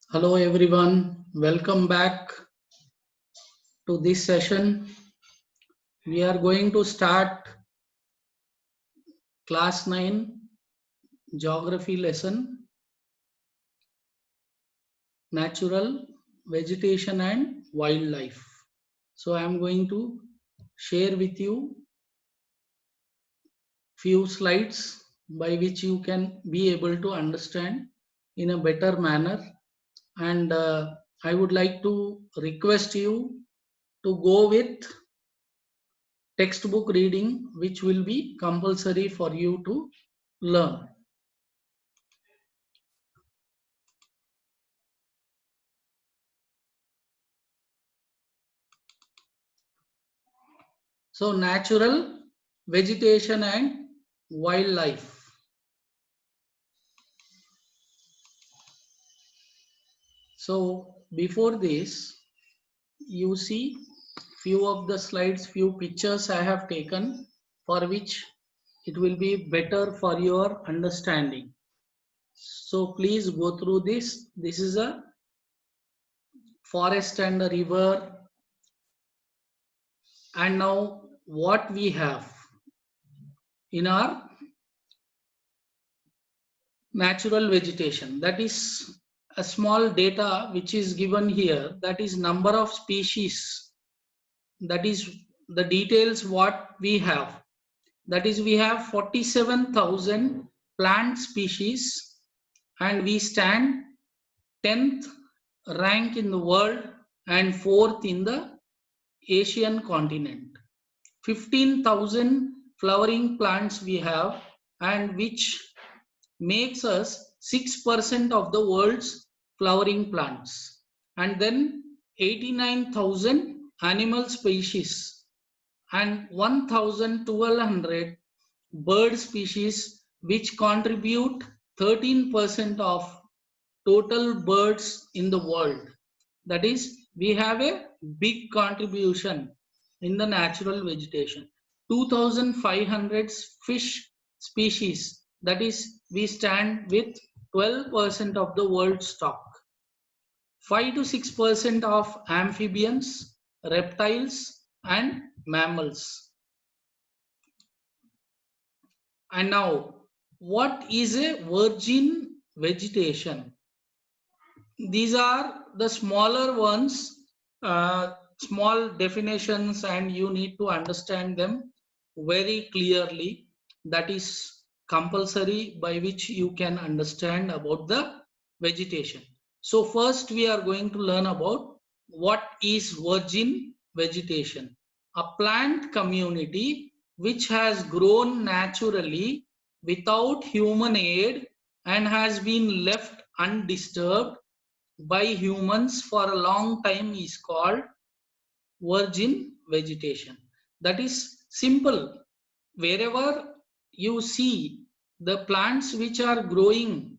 Hello everyone, welcome back to this session. We are going to start class 9 geography lesson, natural vegetation and wildlife. So I am going to share with you few slides by which you can be able to understand in a better manner, and I would like to request you to go with textbook reading, which will be compulsory for you to learn. So natural vegetation and wildlife. So before this, you see few of the slides, few pictures I have taken, for which it will be better for your understanding. So please go through this. This is a forest and a river. And now what we have in our natural vegetation, that is a small data which is given here, that is number of species, that is the details what we have, that is we have 47,000 plant species, and we stand 10th rank in the world and 4th in the Asian continent. 15,000 flowering plants we have, and which makes us 6% of the world's flowering plants. And then 89,000 animal species and 1,200 bird species, which contribute 13% of total birds in the world. That is, we have a big contribution in the natural vegetation. 2,500 fish species, that is, we stand with 12% of the world stock. 5 to 6% of amphibians, reptiles, and mammals. And now, what is a virgin vegetation? These are the smaller ones, small definitions, and you need to understand them very clearly. That is compulsory, by which you can understand about the vegetation. So first we are going to learn about what is virgin vegetation. A plant community which has grown naturally without human aid and has been left undisturbed by humans for a long time is called virgin vegetation. That is simple. Wherever you see the plants which are growing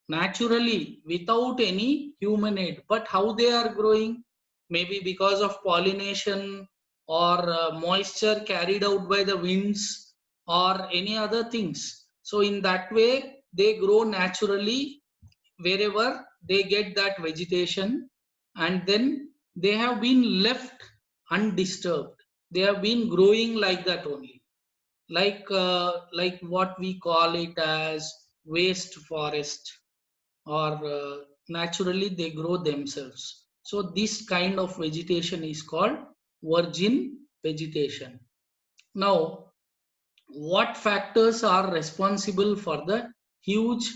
naturally without any human aid, but how they are growing? Maybe because of pollination or moisture carried out by the winds or any other things. So in that way they grow naturally wherever they get that vegetation, and then they have been left undisturbed. They have been growing like that only, like what we call it as waste forest, or naturally they grow themselves. So this kind of vegetation is called virgin vegetation. Now, what factors are responsible for the huge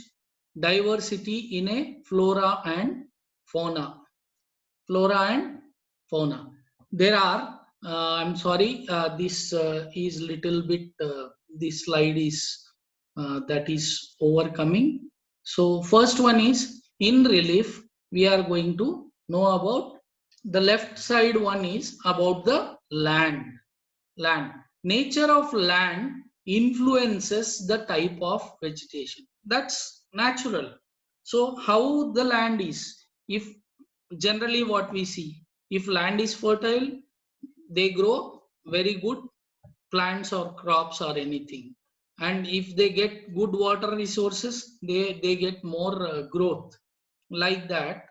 diversity in a flora and fauna? Flora and fauna. There are, I'm sorry, this is little bit, this slide is, that is overcoming. So first one is in relief, we are going to know about the left side one is about the land. Land. Nature of land influences the type of vegetation. That's natural. So how the land is, if generally what we see, if land is fertile, they grow very good plants or crops or anything, and if they get good water resources, they get more growth, like that.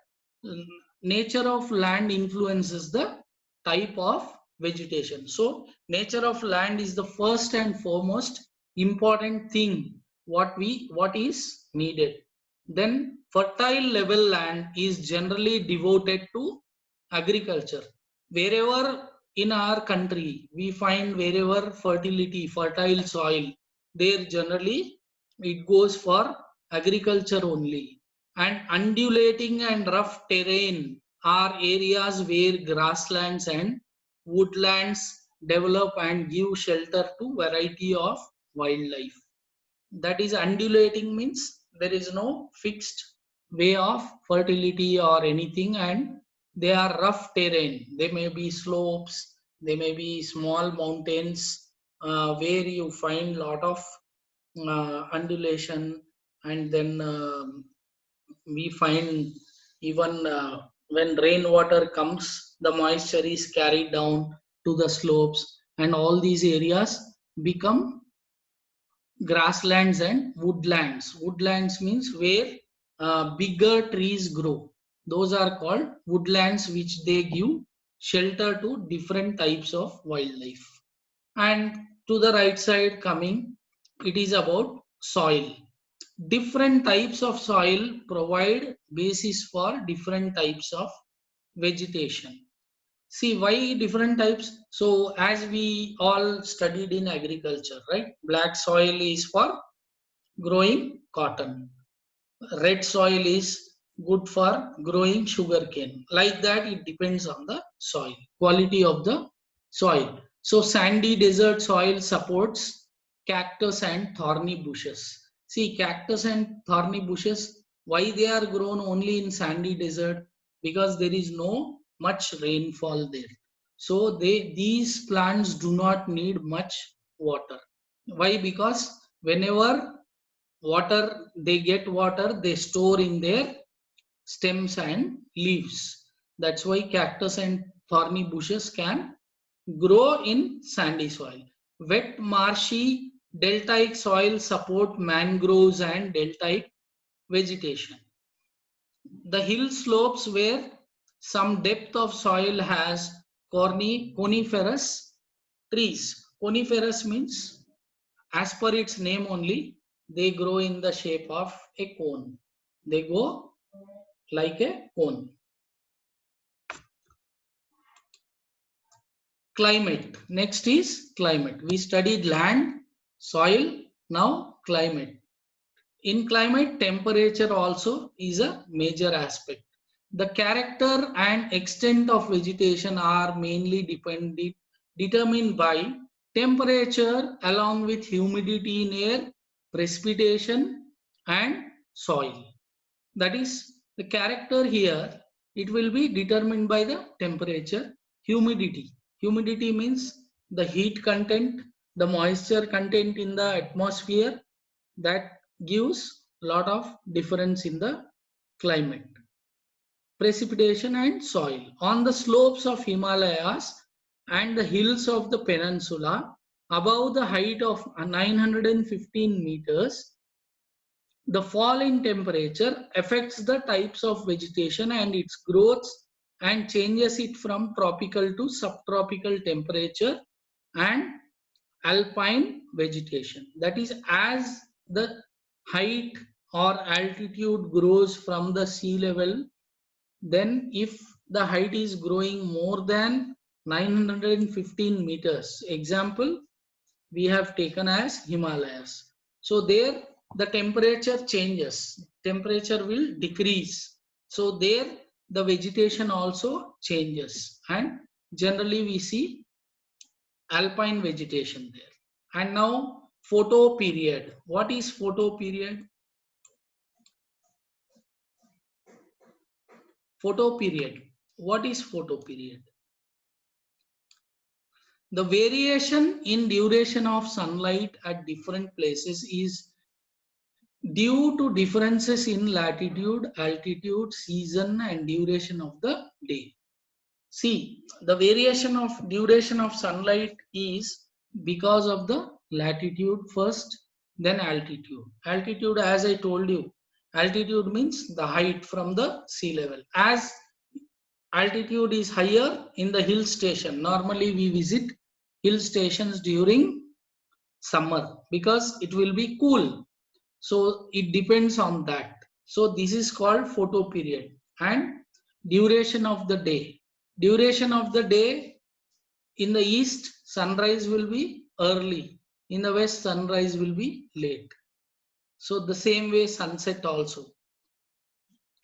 nature of land influences the type of vegetation. So nature of land is the first and foremost important thing what is needed. Then fertile level land is generally devoted to agriculture. Wherever in our country we find wherever fertile soil, there generally it goes for agriculture only. And undulating and rough terrain are areas where grasslands and woodlands develop and give shelter to variety of wildlife. That is, undulating means there is no fixed way of fertility or anything, and they are rough terrain. They may be slopes, they may be small mountains, where you find lot of undulation. And then we find even when rainwater comes, the moisture is carried down to the slopes, and all these areas become grasslands and woodlands. Woodlands means where bigger trees grow. Those are called woodlands, which they give shelter to different types of wildlife. And to the right side coming, it is about soil. Different types of soil provide basis for different types of vegetation. See, why different types? So as we all studied in agriculture, right? Black soil is for growing cotton. Red soil is good for growing sugarcane. Like that, it depends on the soil, quality of the soil. So sandy desert soil supports cactus and thorny bushes. See, cactus and thorny bushes, why they are grown only in sandy desert? Because there is no much rainfall there. So these plants do not need much water. Why? Because whenever they get water, they store in their stems and leaves. That's why cactus and thorny bushes can grow in sandy soil. Wet, marshy, deltaic soil support mangroves and deltaic vegetation. The hill slopes where some depth of soil has coniferous trees. Coniferous means, as per its name only, they grow in the shape of a cone. They go like a cone. Climate. Next is climate. We studied land, soil, now climate. In climate, temperature also is a major aspect. The character and extent of vegetation are mainly determined by temperature along with humidity in air, precipitation and soil. That is, the character here, it will be determined by the temperature. Humidity. Humidity means the heat content, the moisture content in the atmosphere, that gives lot of difference in the climate. Precipitation and soil. On the slopes of Himalayas and the hills of the peninsula, above the height of 915 meters, the fall in temperature affects the types of vegetation and its growth and changes it from tropical to subtropical temperature and alpine vegetation. That is, as the height or altitude grows from the sea level, then if the height is growing more than 915 meters, example we have taken as Himalayas. So there the temperature changes, temperature will decrease. So there the vegetation also changes, and generally we see alpine vegetation there. And now photo period. What is photo period? Photo period. What is photo period? The variation in duration of sunlight at different places is due to differences in latitude, altitude, season and duration of the day. See, the variation of duration of sunlight is because of the latitude first, then altitude. Altitude, as I told you, Altitude means the height from the sea level. As altitude is higher in the hill station, normally we visit hill stations during summer because it will be cool. So it depends on that. So this is called photoperiod. And duration of the day. Duration of the day, in the east, sunrise will be early. In the west, sunrise will be late. So the same way sunset also.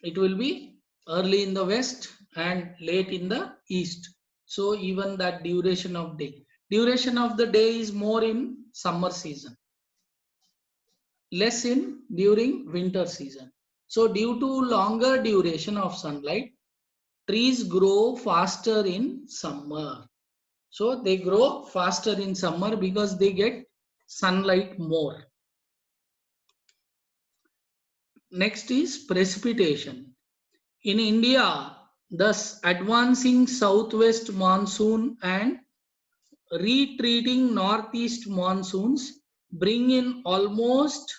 It will be early in the west and late in the east. So even that duration of day. Duration of the day is more in summer season, less in during winter season. So due to longer duration of sunlight, trees grow faster in summer. So they grow faster in summer because they get sunlight more. Next is precipitation. In India, thus advancing southwest monsoon and retreating northeast monsoons bring in almost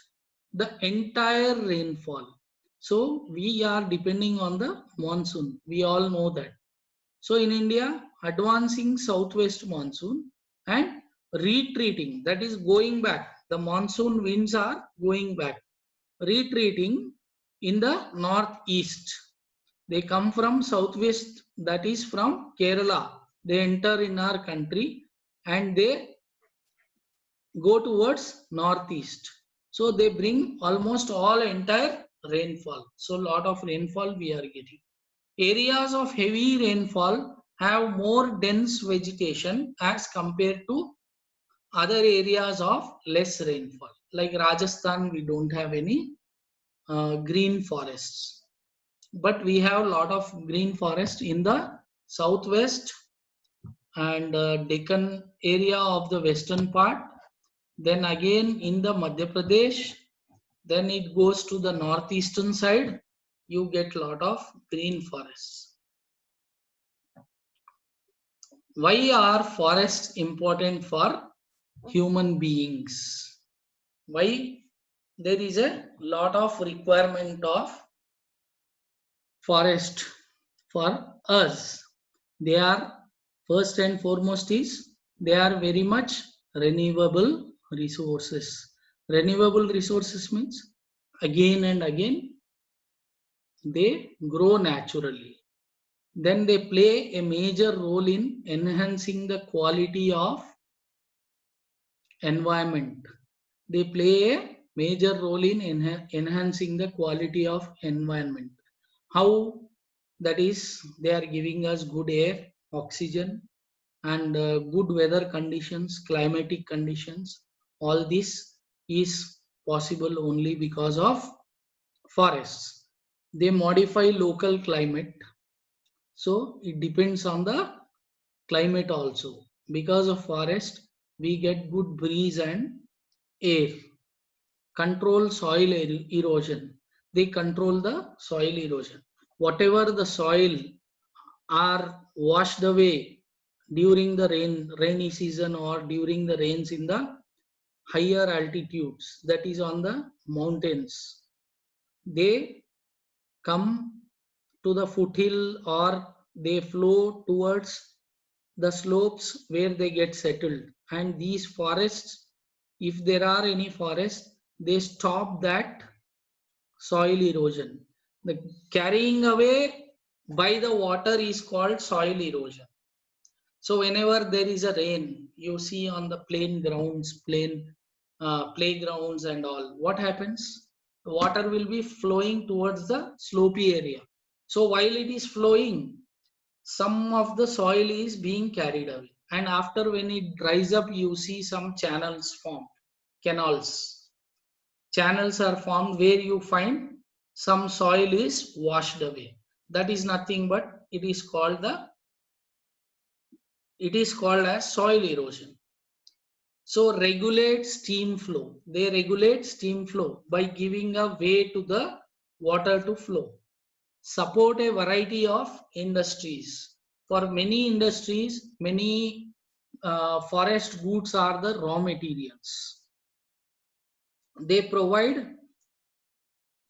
the entire rainfall. So we are depending on the monsoon. We all know that. So in India, advancing southwest monsoon and retreating, that is going back. The monsoon winds are going back, retreating in the northeast. They come from southwest, that is from Kerala. They enter in our country and they go towards northeast. So they bring almost all entire rainfall. So lot of rainfall we are getting. Areas of heavy rainfall have more dense vegetation as compared to other areas of less rainfall. Like Rajasthan, we don't have any green forests, but we have a lot of green forest in the southwest and Deccan area of the western part. Then again in the Madhya Pradesh, then it goes to the northeastern side. You get a lot of green forests. Why are forests important for human beings? Why there is a lot of requirement of forest for us? They are, first and foremost is, they are very much renewable resources. Renewable resources means again and again they grow naturally. Then they play a major role in enhancing the quality of environment. They play a major role in enhancing the quality of environment. How? That is, they are giving us good air, oxygen, and good weather conditions, climatic conditions. All this is possible only because of forests. They modify local climate. So it depends on the climate also. Because of forest, we get good breeze and air. Control soil erosion. They control the soil erosion. Whatever the soil are washed away during the rainy season or during the rains in the higher altitudes, that is on the mountains, they come to the foothill or they flow towards the slopes where they get settled. And these forests, if there are any forests, they stop that soil erosion. The carrying away by the water is called soil erosion. So whenever there is a rain, you see on the plain grounds, playgrounds and all, what happens? The water will be flowing towards the slopey area. So while it is flowing, some of the soil is being carried away. And after when it dries up, you see some channels form, canals. Channels are formed where you find some soil is washed away. That is nothing but it is called as soil erosion. So regulate steam flow. They regulate steam flow by giving a way to the water to flow. Support a variety of industries. For many industries, many forest goods are the raw materials. They provide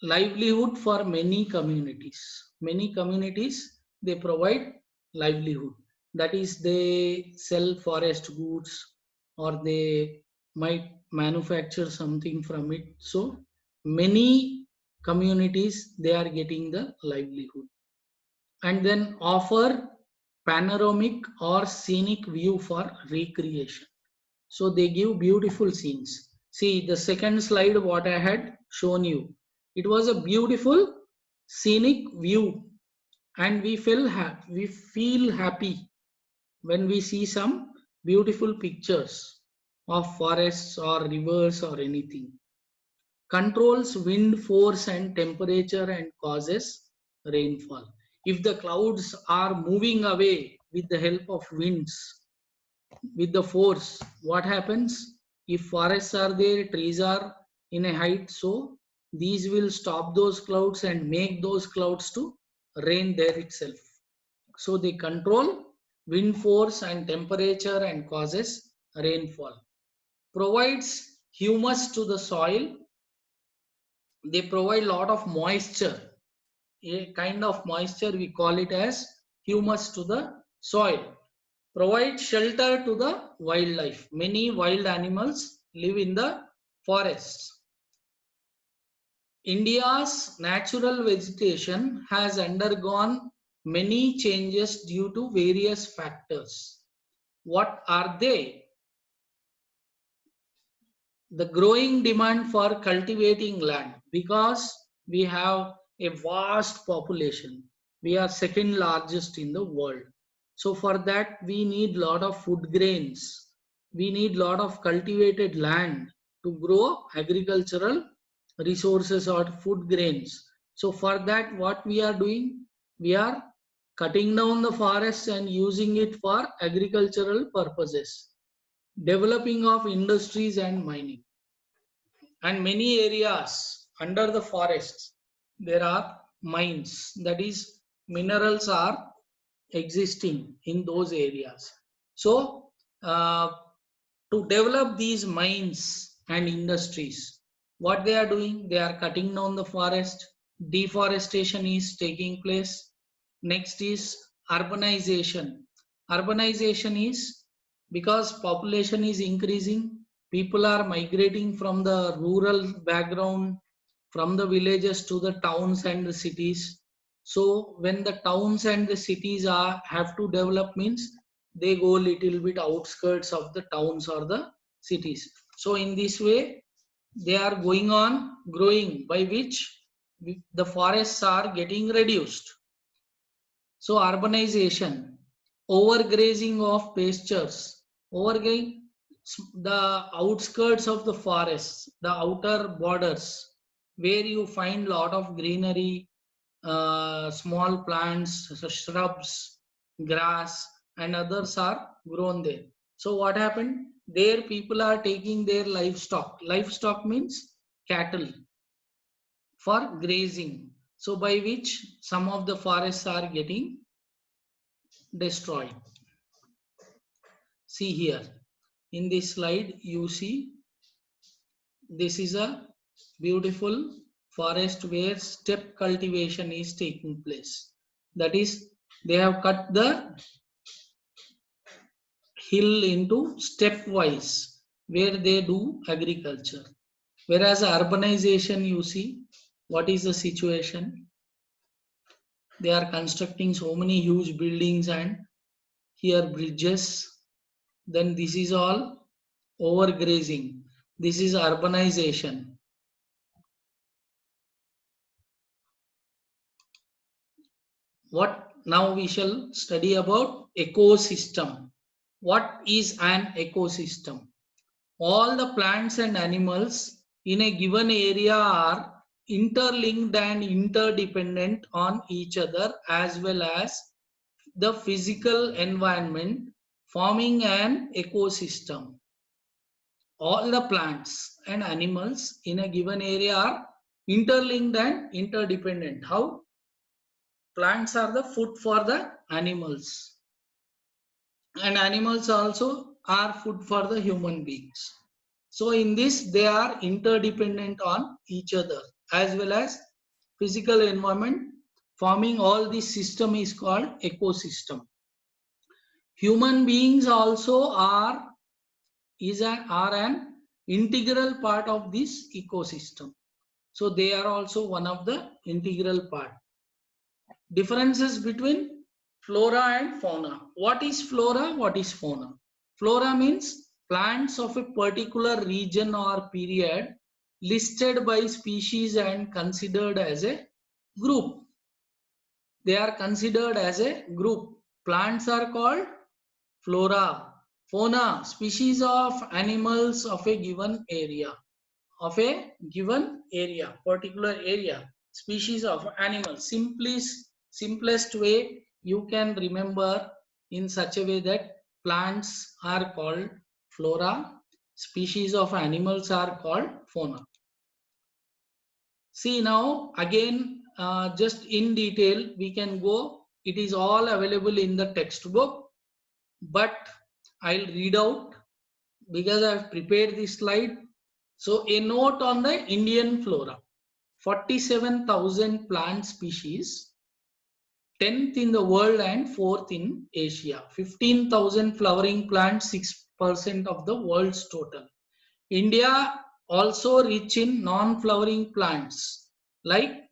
livelihood for many communities. Many communities, they provide livelihood. That is, they sell forest goods or they might manufacture something from it. So many communities, they are getting the livelihood. And then offer panoramic or scenic view for recreation. So they give beautiful scenes. See the second slide what I had shown you. It was a beautiful scenic view, and we feel happy when we see some beautiful pictures of forests or rivers or anything. Controls wind force and temperature and causes rainfall. If the clouds are moving away with the help of winds, with the force, what happens? If forests are there, trees are in a height, so these will stop those clouds and make those clouds to rain there itself. So they control wind force and temperature and causes rainfall. Provides humus to the soil. They provide lot of moisture, a kind of moisture, we call it as humus to the soil. Provide shelter to the wildlife. Many wild animals live in the forests. India's natural vegetation has undergone many changes due to various factors. What are they? The growing demand for cultivating land, because we have a vast population. We are second largest in the world. So for that we need lot of food grains. We need lot of cultivated land to grow agricultural resources or food grains. So for that what we are doing? We are cutting down the forests and using it for agricultural purposes. Developing of industries and mining. And many areas under the forests, there are mines. That is, minerals are existing in those areas. So, to develop these mines and industries, what they are doing? They are cutting down the forest. Deforestation is taking place. Next is urbanization. Urbanization is because population is increasing, people are migrating from the rural background, from the villages to the towns and the cities. So when the towns and the cities are have to develop, means they go little bit outskirts of the towns or the cities. So in this way they are going on growing, by which the forests are getting reduced. So urbanization, overgrazing of pastures, overgrazing the outskirts of the forests, the outer borders, where you find lot of greenery, small plants, shrubs, grass, and others are grown there. So what happened? There people are taking their livestock. Livestock means cattle for grazing. So by which some of the forests are getting destroyed. See here in this slide, you see this is a beautiful forest where step cultivation is taking place. That is, they have cut the hill into stepwise where they do agriculture. Whereas urbanization, you see what is the situation? They are constructing so many huge buildings and here bridges. Then this is all overgrazing. This is urbanization. What now we shall study about ecosystem. What is an ecosystem? All the plants and animals in a given area are interlinked and interdependent on each other, as well as the physical environment, forming an ecosystem. All the plants and animals in a given area are interlinked and interdependent. How? Plants are the food for the animals, and animals also are food for the human beings. So in this they are interdependent on each other, as well as physical environment forming all this system is called ecosystem. Human beings also are an integral part of this ecosystem. So they are also one of the integral part. Differences between flora and fauna. What is flora? What is fauna? Flora means plants of a particular region or period listed by species and considered as a group. They are considered as a group. Plants are called flora. Fauna, species of animals of a given area. Particular area, species of animals. Simplest way you can remember in such a way that plants are called flora, species of animals are called fauna. See now again, just in detail we can go. It is all available in the textbook, but I'll read out because I've prepared this slide. So a note on the Indian flora. 47,000 plant species, 10th in the world and 4th in Asia. 15,000 flowering plants, 6% of the world's total. India also rich in non-flowering plants like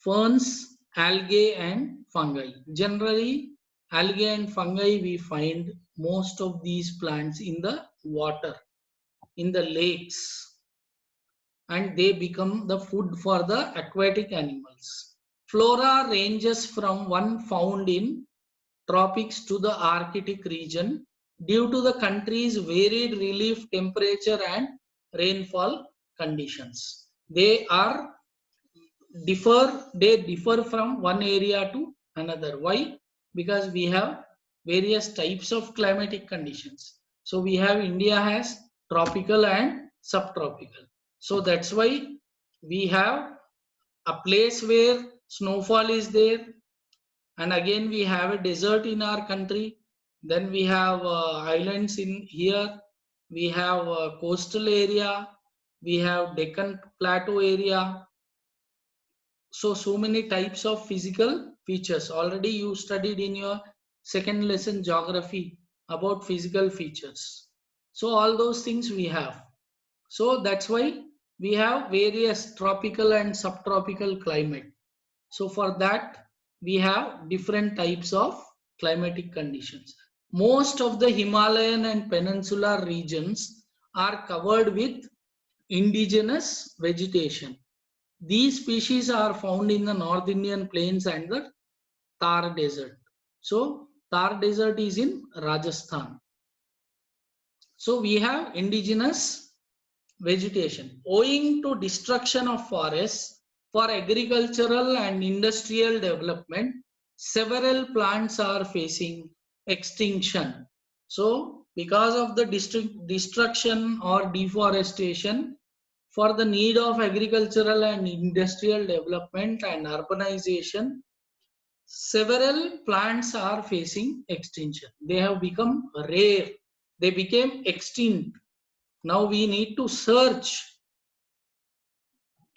ferns, algae and fungi. Generally, algae and fungi we find most of these plants in the water, in the lakes, and they become the food for the aquatic animals. Flora ranges from one found in tropics to the Arctic region due to the country's varied relief, temperature and rainfall conditions. They differ from one area to another. Why? Because we have various types of climatic conditions. So we have India has tropical and subtropical. So that's why we have a place where snowfall is there, and again we have a desert in our country. Then we have islands in here. We have coastal area. We have Deccan Plateau area. So many types of physical features. Already you studied in your second lesson geography about physical features. So all those things we have. So that's why we have various tropical and subtropical climate. So for that we have different types of climatic conditions. Most of the Himalayan and peninsular regions are covered with indigenous vegetation. These species are found in the North Indian plains and the Thar Desert. So Thar Desert is in Rajasthan. So we have indigenous vegetation. Owing to destruction of forests for agricultural and industrial development, several plants are facing extinction. So because of the destruction or deforestation, for the need of agricultural and industrial development and urbanization, several plants are facing extinction. They have become rare. They became extinct. Now we need to search.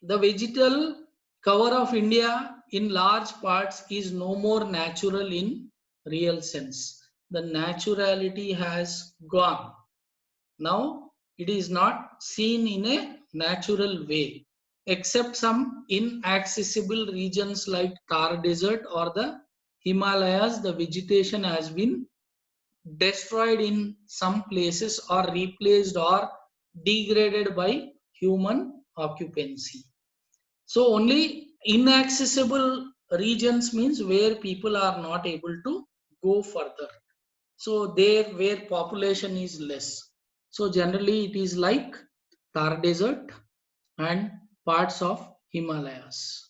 The vegetal cover of India in large parts is no more natural in real sense. The naturality has gone. Now it is not seen in a natural way, except some inaccessible regions like Thar Desert or the Himalayas. The vegetation has been destroyed in some places or replaced or degraded by human occupancy. So only inaccessible regions means where people are not able to go further. So there where population is less. So generally it is like Thar Desert and parts of Himalayas.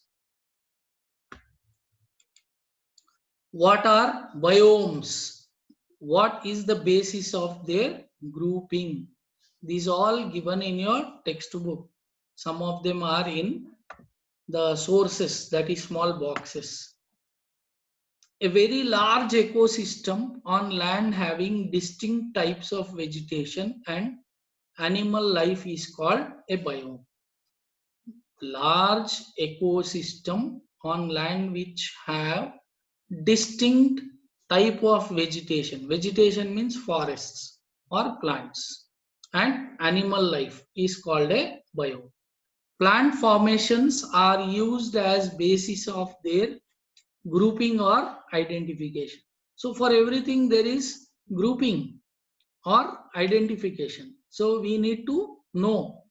What are biomes? What is the basis of their grouping? These all given in your textbook. Some of them are in the sources, that is small boxes. A very large ecosystem on land having distinct types of vegetation and animal life is called a biome. large ecosystem on land which have distinct type of vegetation. Vegetation means forests or plants, and animal life is called a biome. Plant formations are used as basis of their grouping or identification. So for everything there is grouping or identification. So we need to know.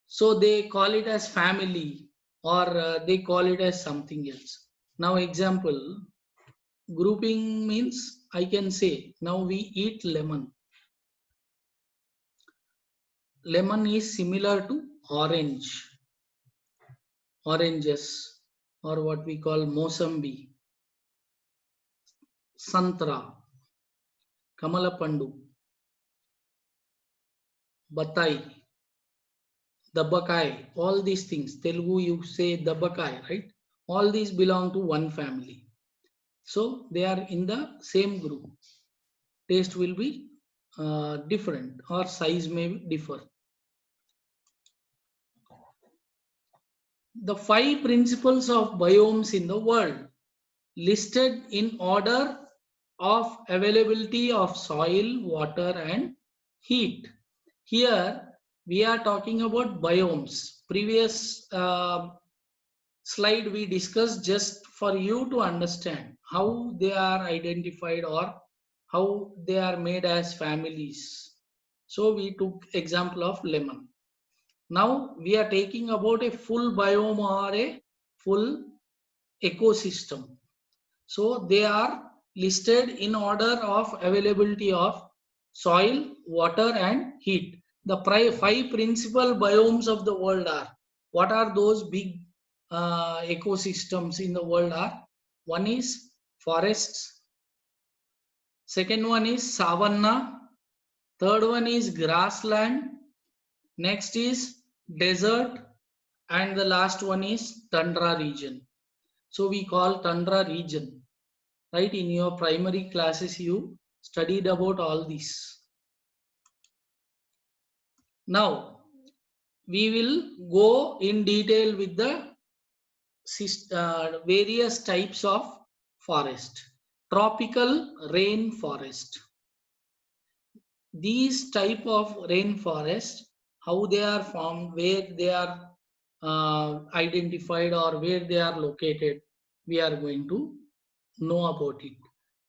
So they call it as family, or they call it as something else. Now example, grouping means I can say now we eat lemon. Lemon is similar to orange, oranges, or what we call Mosambi, Santra, Kamalapandu, Batai, Dabakai, all these things. Telugu you say Dabakai, right? All these belong to one family. So they are in the same group. Taste will be different or size may differ. The 5 principles of biomes in the world listed in order of availability of soil, water and heat. Here we are talking about biomes. Previous slide we discussed just for you to understand how they are identified or how they are made as families. So we took example of lemon. Now we are taking about a full biome or a full ecosystem. So they are listed in order of availability of soil, water and heat. The 5 principal biomes of the world are, what are those big ecosystems in the world are? One is forests, second one is savanna, third one is grassland, next is desert, and the last one is tundra region. So we call tundra region, right? In your primary classes you studied about all these. Now we will go in detail with the various types of forest. Tropical rainforest. These type of rainforest, how they are formed, where they are identified or where they are located, we are going to know about it.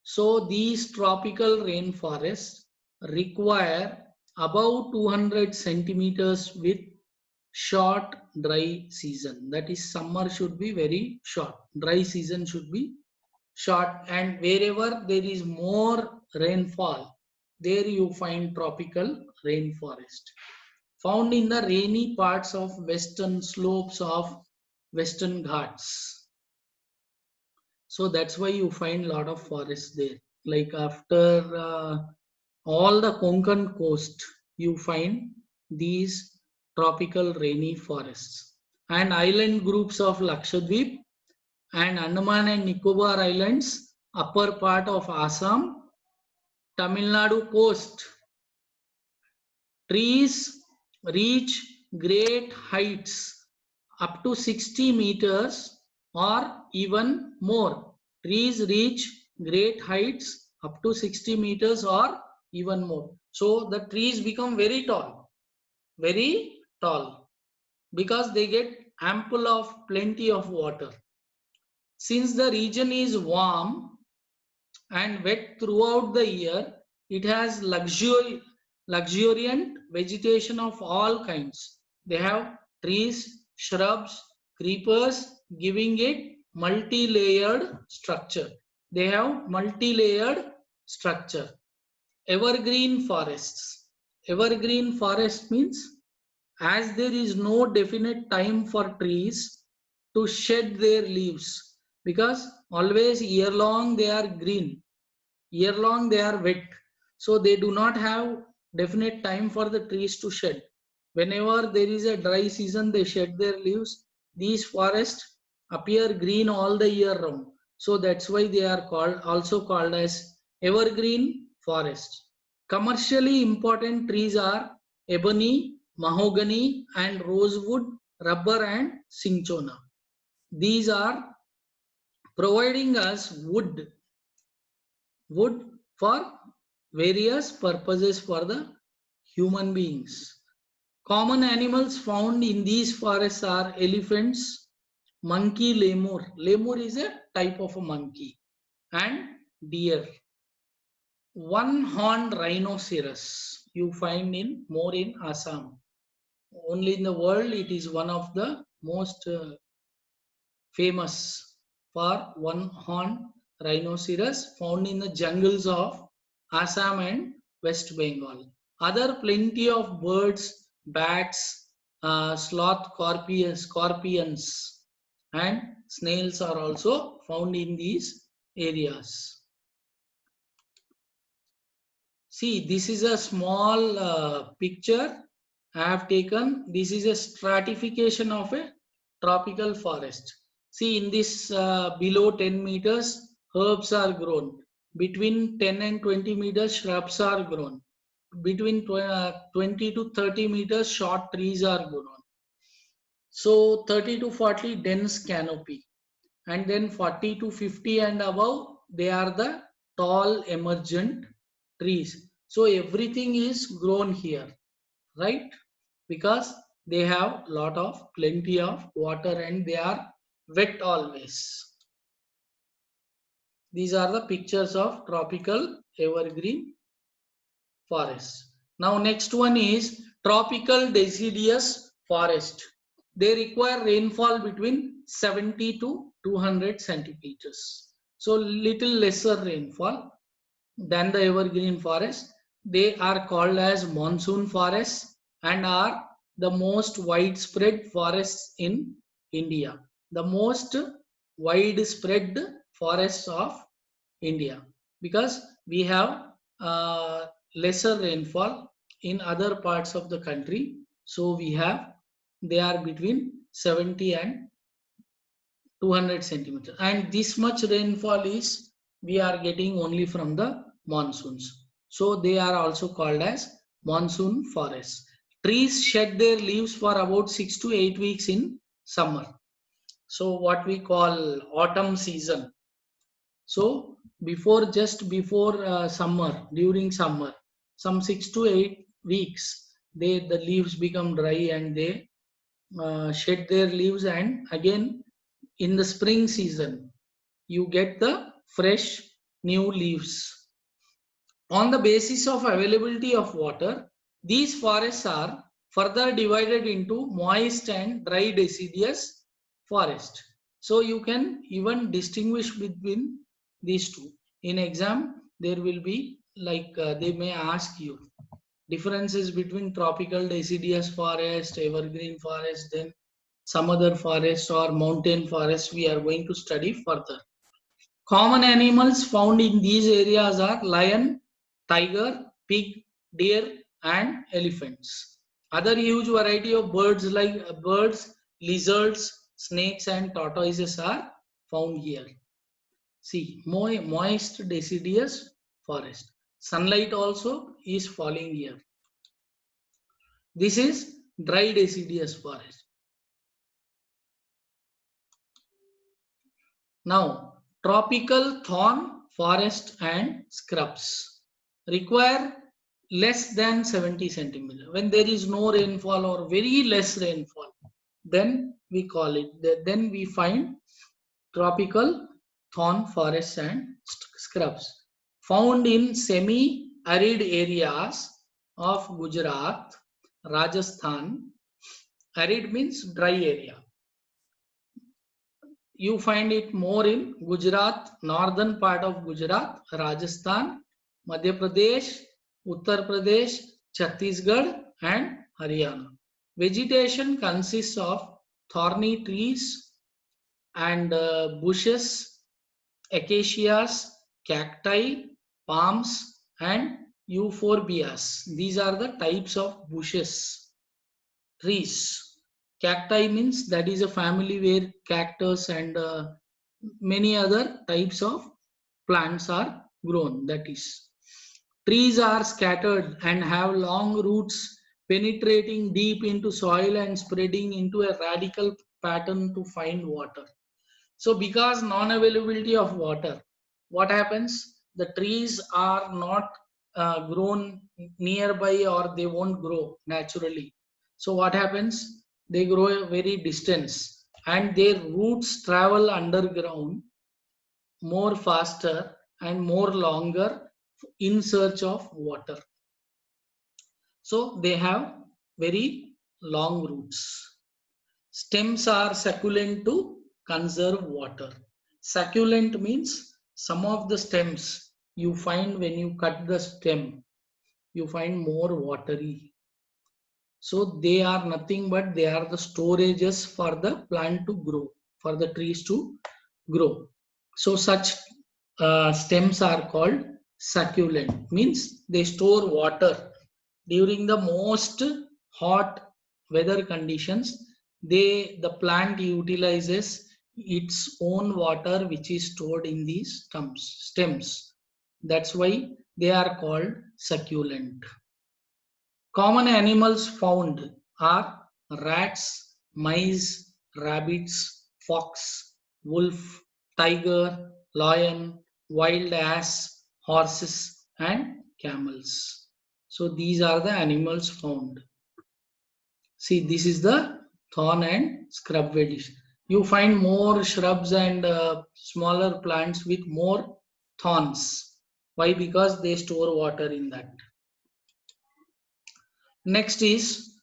So these tropical rainforests require about 200 centimeters with short dry season. That is, summer should be very short, dry season should be short, and wherever there is more rainfall, there you find tropical rainforest. Found in the rainy parts of western slopes of Western Ghats. So that's why you find a lot of forests there. Like after all the Konkan coast, you find these tropical rainy forests. And island groups of Lakshadweep and Andaman and Nicobar Islands, upper part of Assam, Tamil Nadu coast. Trees reach great heights up to 60 meters or even more. Trees reach great heights up to 60 meters or even more. So the trees become very tall, because they get ample of plenty of water. Since the region is warm and wet throughout the year, it has luxuriant vegetation of all kinds. They have trees, shrubs, creepers, giving it multi-layered structure. They have multi-layered structure. Evergreen forests. Evergreen forest means, as there is no definite time for trees to shed their leaves, because always year long they are green, year long they are wet, so they do not have definite time for the trees to shed. Whenever there is a dry season, they shed their leaves. These forests appear green all the year round, so that's why they are also called as evergreen forest. Commercially important trees are ebony, mahogany and rosewood rubber and cinchona. These are providing us wood for various purposes for the human beings. Common animals found in these forests are elephants, monkey, lemur. Lemur is a type of a monkey, and deer. One-horned rhinoceros you find more in Assam. Only in the world it is one of the most famous for one-horned rhinoceros found in the jungles of Assam and West Bengal. Other plenty of birds, bats, sloth scorpions and snails are also found in these areas. See, this is a small picture I have taken. This is a stratification of a tropical forest. See, in this below 10 meters, herbs are grown. Between 10 and 20 meters, shrubs are grown. Between 20 to 30 meters, short trees are grown. So 30 to 40, dense canopy. And then 40 to 50 and above, they are the tall emergent trees. So everything is grown here, right? Because they have plenty of water and they are wet always. These are the pictures of tropical evergreen forest. Now next one is tropical deciduous forest. They require rainfall between 70 to 200 centimeters. So little lesser rainfall than the evergreen forest. They are called as monsoon forests and are the most widespread forests in India. The most widespread forests of India, because we have lesser rainfall in other parts of the country. So they are between 70 and 200 centimeters, and this much rainfall is we are getting only from the monsoons. So they are also called as monsoon forests. Trees shed their leaves for about 6 to 8 weeks in summer. So what we call autumn season. So just before summer, during summer, some 6 to 8 weeks, the leaves become dry and they shed their leaves, and again in the spring season you get the fresh new leaves. On the basis of availability of water, these forests are further divided into moist and dry deciduous forest. So you can even distinguish between these two. In exam, there will be they may ask you differences between tropical deciduous forest, evergreen forest, then some other forest or mountain forest we are going to study further. Common animals found in these areas are lion, tiger, pig, deer, and elephants. Other huge variety of birds like birds, lizards, snakes, and tortoises are found here. See, moist deciduous forest. Sunlight also is falling here. This is dry deciduous forest. Now, tropical thorn forest and scrubs require less than 70 centimeters. When there is no rainfall or very less rainfall, then we call it, then we find tropical thorn forests and scrubs found in semi-arid areas of Gujarat, Rajasthan. Arid means dry area. You find it more in Gujarat, northern part of Gujarat, Rajasthan, Madhya Pradesh, Uttar Pradesh, Chhattisgarh, and Haryana. Vegetation consists of thorny trees and bushes, acacias, cacti, palms, and euphorbias. These are the types of bushes, trees. Cacti means that is a family where cactus and many other types of plants are grown. That is, trees are scattered and have long roots penetrating deep into soil and spreading into a radical pattern to find water. So because non-availability of water, what happens? The trees are not grown nearby, or they won't grow naturally. So what happens? They grow a very distance, and their roots travel underground more faster and more longer in search of water. So they have very long roots. Stems are succulent to conserve water. Succulent means some of the stems you find when you cut the stem, you find more watery. So they are nothing but they are the storages for the plant to grow, for the trees to grow. So such stems are called succulent, means they store water during the most hot weather conditions. The plant utilizes its own water which is stored in these stems. That's why they are called succulent. Common animals found are rats, mice, rabbits, fox, wolf, tiger, lion, wild ass, horses, and camels. So these are the animals found. See, this is the thorn and scrub veg. You find more shrubs and smaller plants with more thorns. Why? Because they store water in that. Next is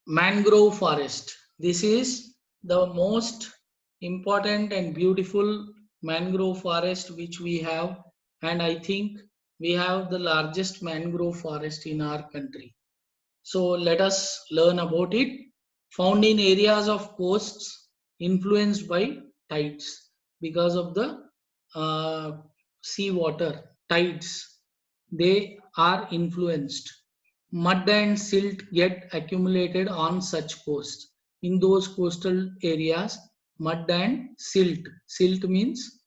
mangrove forest. This is the most important and beautiful mangrove forest which we have, and I think we have the largest mangrove forest in our country. So let us learn about it. Found in areas of coasts influenced by tides because of the sea water tides. They are influenced. Mud and silt get accumulated on such coasts. In those coastal areas, mud and silt. Silt means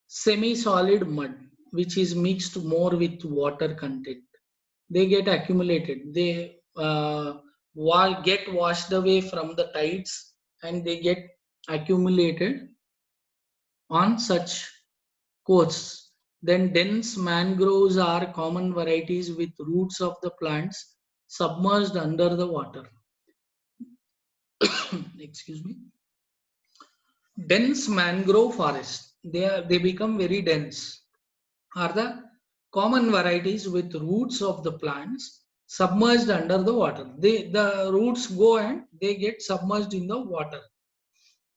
semi-solid mud, which is mixed more with water content. They get accumulated. They get washed away from the tides, and they get accumulated on such coasts. Then dense mangroves are common varieties with roots of the plants submerged under the water. Excuse me. Dense mangrove forests, they become very dense, are the common varieties with roots of the plants submerged under the water. The roots go and they get submerged in the water,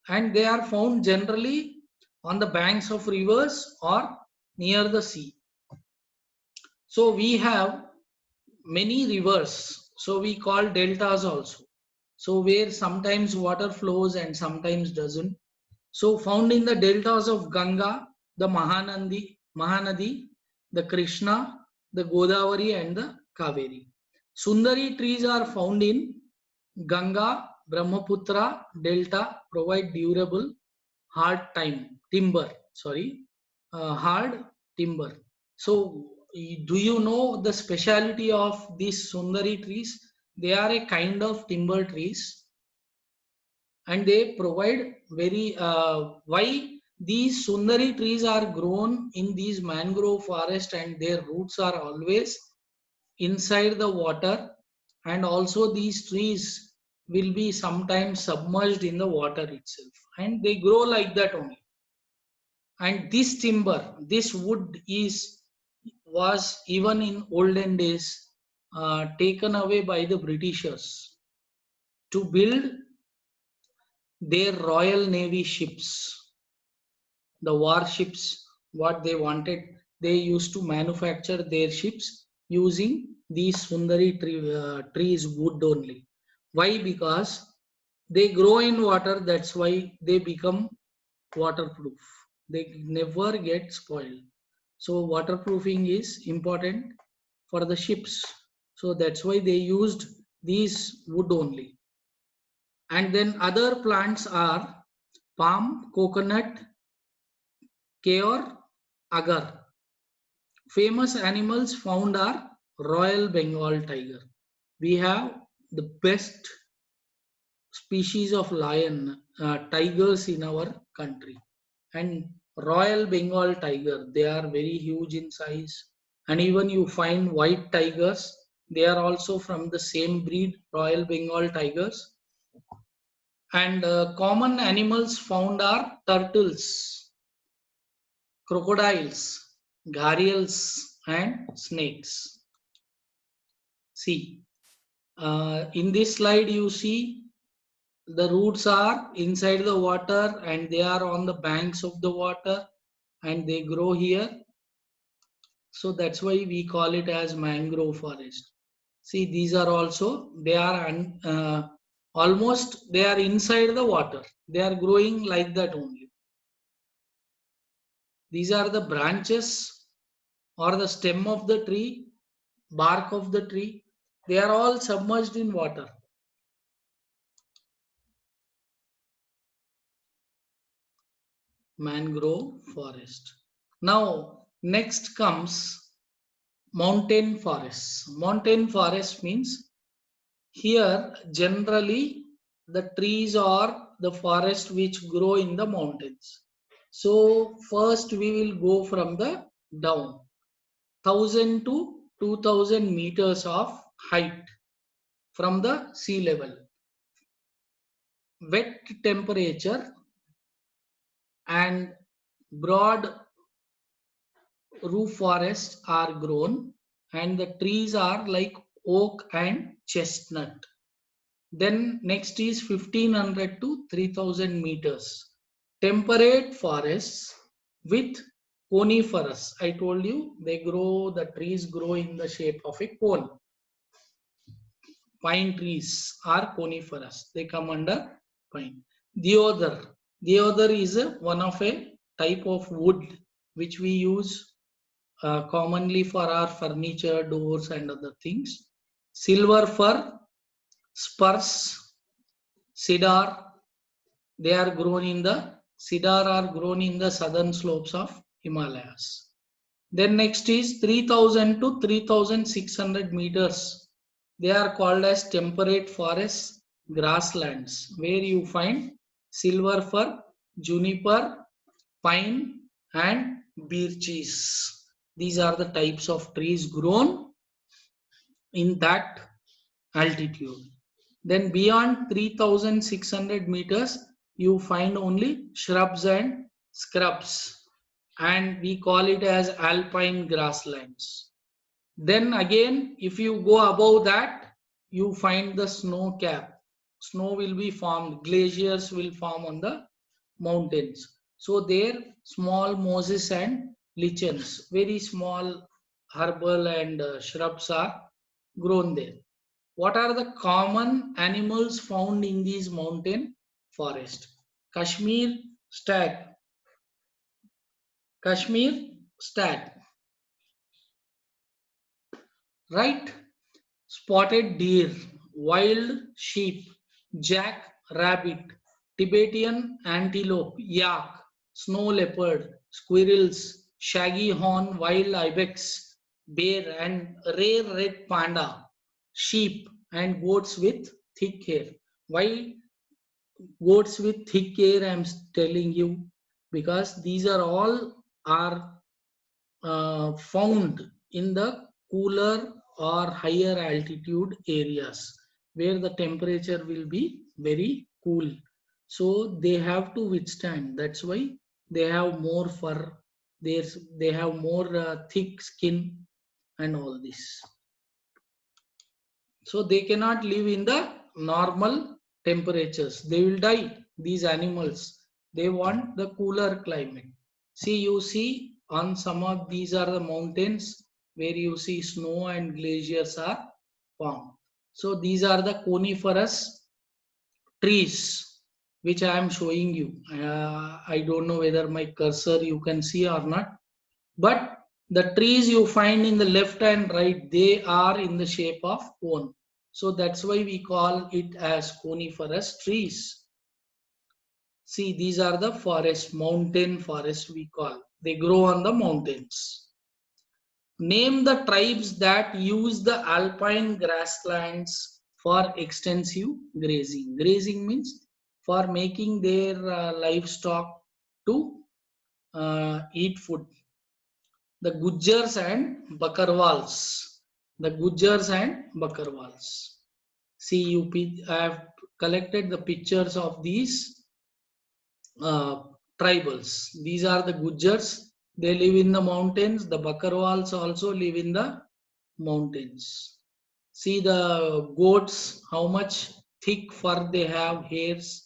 and they are found generally on the banks of rivers or near the sea. So we have many rivers, so we call deltas also. So where sometimes water flows and sometimes doesn't. So found in the deltas of Ganga, the Mahanadi, the Krishna, the Godavari, and the Kaveri. Sundari trees are found in Ganga, Brahmaputra delta, provide durable hard timber. So do you know the speciality of these Sundari trees? They are a kind of timber trees, and they provide very why these Sundari trees are grown in these mangrove forest, and their roots are always inside the water, and also these trees will be sometimes submerged in the water itself, and they grow like that only. And this timber, this wood was even in olden days taken away by the Britishers to build their Royal Navy ships, the warships, what they wanted. They used to manufacture their ships using these Sundari trees wood only. Why? Because they grow in water, that's why they become waterproof. They never get spoiled. So waterproofing is important for the ships. So that's why they used these wood only. And then other plants are palm, coconut, keor, agar. Famous animals found are Royal Bengal tiger. We have the best species of lion, tigers in our country. And Royal Bengal tiger, they are very huge in size. And even you find white tigers, they are also from the same breed, Royal Bengal tigers. And common animals found are turtles, crocodiles, gharials, and snakes. See, in this slide, you see the roots are inside the water and they are on the banks of the water and they grow here. So that's why we call it as mangrove forest. See, these are also, they are almost, they are inside the water. They are growing like that only. These are the branches or the stem of the tree, bark of the tree. They are all submerged in water. Mangrove forest. Now, next comes mountain forests. Mountain forest means here generally the trees are the forest which grow in the mountains. So first we will go from the down 1000 to 2000 meters of height from the sea level. Wet temperature and broad roof forests are grown and the trees are like oak and chestnut. Then next is 1500 to 3000 meters. Temperate forests with coniferous. I told you they grow, the trees grow in the shape of a cone. Pine trees are coniferous. They come under pine. Deodar. Deodar is one of a type of wood which we use commonly for our furniture, doors and other things. Silver fir, spruce, cedar, they are grown in the cedar are grown in the southern slopes of Himalayas. Then next is 3000 to 3600 meters. They are called as temperate forests, grasslands, where you find silver fir, juniper, pine, and birches. These are the types of trees grown in that altitude. Then beyond 3600 meters, you find only shrubs and scrubs, and we call it as alpine grasslands. Then again, if you go above that, you find the snow cap. Snow will be formed, glaciers will form on the mountains. So there, small mosses and lichens, very small herbal and shrubs are grown there. What are the common animals found in these mountain forest? Kashmir stag. Kashmir stag. Right? Spotted deer, wild sheep, jack rabbit, Tibetan antelope, yak, snow leopard, squirrels, shaggy horn, wild ibex, bear and rare red panda, sheep and goats with thick hair. Why goats with thick hair? I'm telling you because these are all are found in the cooler or higher altitude areas where the temperature will be very cool. So they have to withstand. That's why they have more fur. They have more thick skin and all this. So they cannot live in the normal temperatures. They will die. These animals. They want the cooler climate. See, you see on some of these are the mountains where you see snow and glaciers are formed. So these are the coniferous trees which I am showing you. I don't know whether my cursor you can see or not, but the trees you find in the left and right, they are in the shape of cone. So that's why we call it as coniferous trees. See, these are the forest, mountain forest we call. They grow on the mountains. Name the tribes that use the alpine grasslands for extensive grazing. Grazing means for making their livestock to eat food. The Gujars and Bakarwals. The Gujars and Bakarwals. See, I have collected the pictures of these tribals. These are the Gujars. They live in the mountains. The Bakarwals also live in the mountains. See the goats, how much thick fur they have, hairs.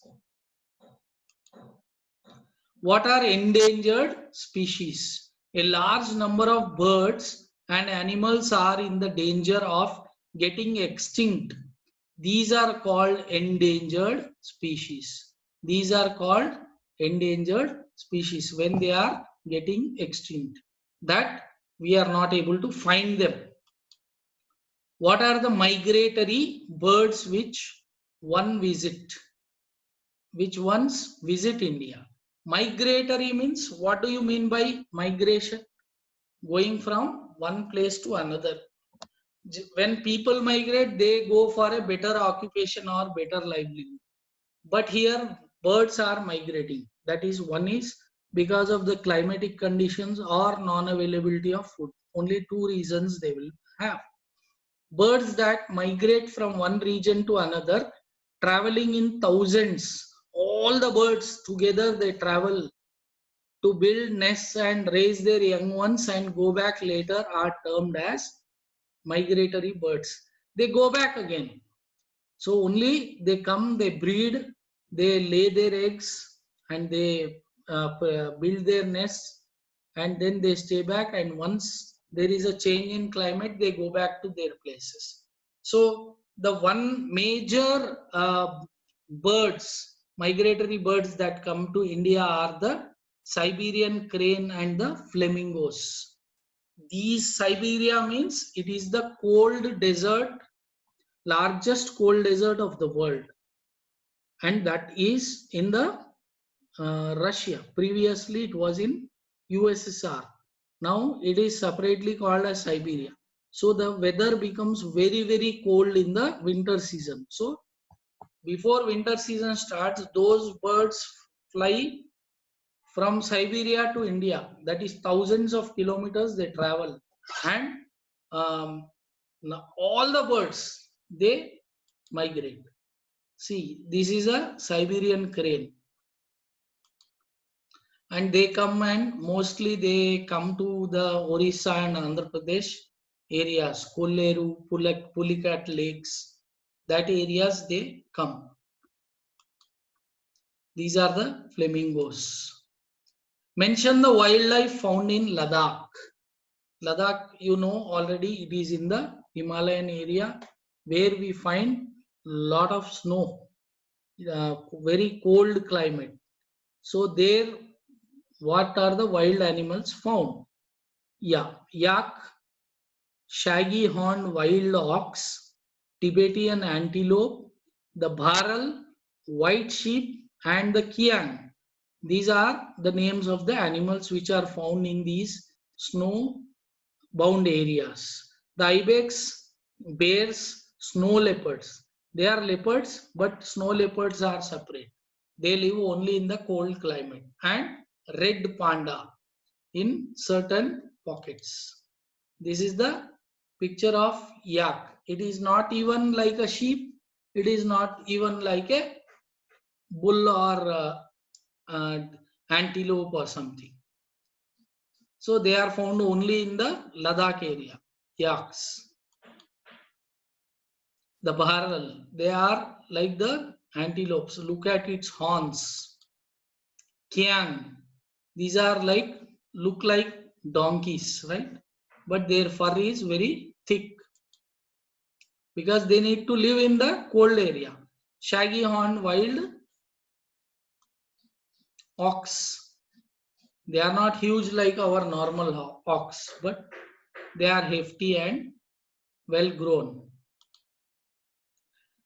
What are endangered species? A large number of birds and animals are in the danger of getting extinct. These are called endangered species. These are called endangered species when they are getting extinct. That we are not able to find them. What are the migratory birds which ones visit India? Migratory means, what do you mean by migration? Going from one place to another. When people migrate, they go for a better occupation or better livelihood. But here birds are migrating. That is, one is because of the climatic conditions or non-availability of food. Only two reasons they will have. Birds that migrate from one region to another, traveling in thousands. All the birds together, they travel to build nests and raise their young ones and go back later, are termed as migratory birds. They go back again. So only they come, they breed, they lay their eggs, and they build their nests, and then they stay back. And once there is a change in climate, they go back to their places. So the one major migratory birds that come to India are the Siberian crane and the flamingos. These Siberia means it is the cold desert, largest cold desert of the world, and that is in the Russia. Previously it was in USSR. Now it is separately called as Siberia. So the weather becomes very, very cold in the winter season. So before winter season starts, those birds fly from Siberia to India. That is thousands of kilometers they travel, and all the birds, they migrate. See, this is a Siberian crane, and they come, and mostly they come to the Orissa and Andhra Pradesh areas, Kolleru, Pulicat lakes, that areas they come. These are the flamingos. Mention the wildlife found in Ladakh. Ladakh, you know already, it is in the Himalayan area where we find lot of snow, very cold climate. So there, what are the wild animals found? Yeah, yak, shaggy horned wild ox, Tibetan antelope, the bharal, white sheep, and the kiang. These are the names of the animals which are found in these snow bound areas. The ibex, bears, snow leopards. They are leopards, but snow leopards are separate. They live only in the cold climate. And red panda in certain pockets. This is the picture of yak. It is not even like a sheep. It is not even like a bull or antelope or something. So they are found only in the Ladakh area. Yaks. The bharal, they are like the antelopes. Look at its horns. Kiang, these are look like donkeys, right? But their fur is very thick because they need to live in the cold area. Shaggy horned wild ox. They are not huge like our normal ox, but they are hefty and well grown.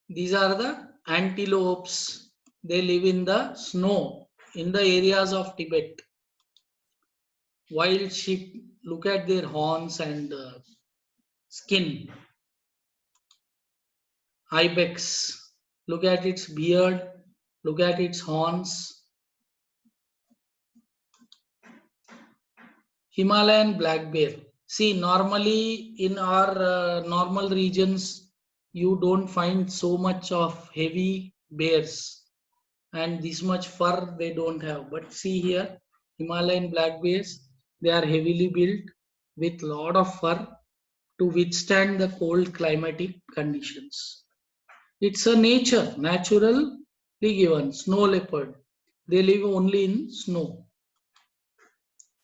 These are the antelopes. They live in the snow in the areas of Tibet. Wild sheep, look at their horns and skin. Ibex, look at its beard, look at its horns. Himalayan black bear. See, normally in our normal regions, you don't find so much of heavy bears, and this much fur they don't have. But see here, Himalayan black bears, they are heavily built with lot of fur to withstand the cold climatic conditions. It's a naturally given. Snow leopard, they live only in snow.